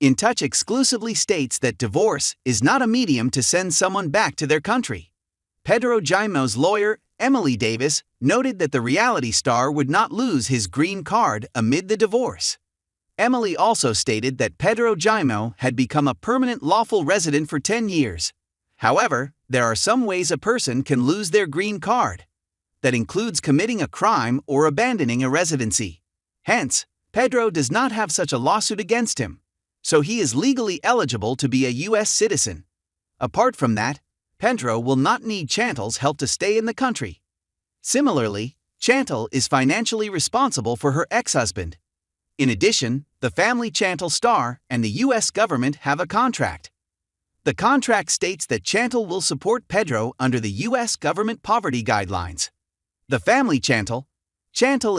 In Touch exclusively states that divorce is not a medium to send someone back to their country. Pedro Jimeno's lawyer, Emily Davis, noted that the reality star would not lose his green card amid the divorce. Emily also stated that Pedro Jimeno had become a permanent lawful resident for 10 years. However, there are some ways a person can lose their green card. That includes committing a crime or abandoning a residency. Hence, Pedro does not have such a lawsuit against him, so he is legally eligible to be a U.S. citizen. Apart from that, Pedro will not need Chantel's help to stay in the country. Similarly, Chantel is financially responsible for her ex-husband. In addition, the family Chantel star and the U.S. government have a contract. The contract states that Chantel will support Pedro under the U.S. government poverty guidelines. The family Chantel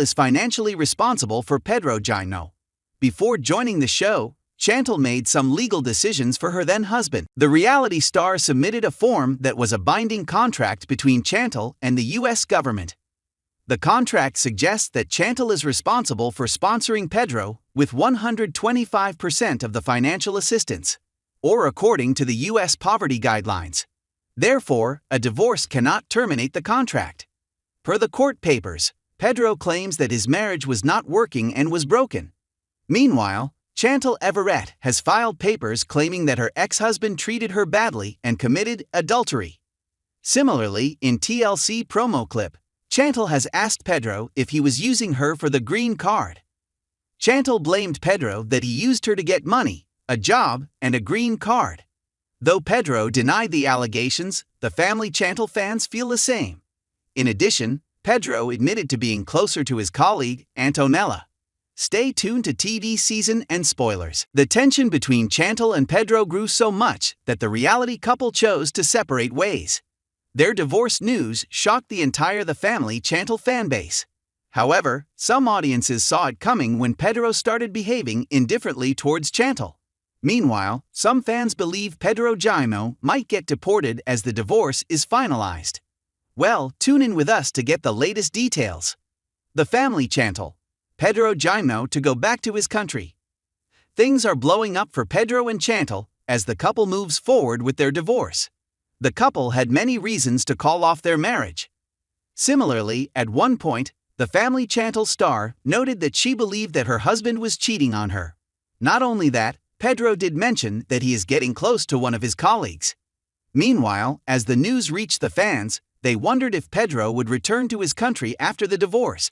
is financially responsible for Pedro Jimeno. Before joining the show, Chantel made some legal decisions for her then-husband. The reality star submitted a form that was a binding contract between Chantel and the U.S. government. The contract suggests that Chantel is responsible for sponsoring Pedro with 125% of the financial assistance, or according to the U.S. poverty guidelines. Therefore, a divorce cannot terminate the contract. Per the court papers, Pedro claims that his marriage was not working and was broken. Meanwhile, Chantel Everett has filed papers claiming that her ex-husband treated her badly and committed adultery. Similarly, in TLC promo clip, Chantel has asked Pedro if he was using her for the green card. Chantel blamed Pedro that he used her to get money, a job, and a green card. Though Pedro denied the allegations, the family Chantel fans feel the same. In addition, Pedro admitted to being closer to his colleague, Antonella. Stay tuned to TV season and spoilers. The tension between Chantel and Pedro grew so much that the reality couple chose to separate ways. Their divorce news shocked the entire The Family Chantel fanbase. However, some audiences saw it coming when Pedro started behaving indifferently towards Chantel. Meanwhile, some fans believe Pedro Jimeno might get deported as the divorce is finalized. Well, tune in with us to get the latest details. The family Chantel. Pedro Jimeno to go back to his country. Things are blowing up for Pedro and Chantel as the couple moves forward with their divorce. The couple had many reasons to call off their marriage. Similarly, at one point, the family Chantel star noted that she believed that her husband was cheating on her. Not only that, Pedro did mention that he is getting close to one of his colleagues. Meanwhile, as the news reached the fans, they wondered if Pedro would return to his country after the divorce.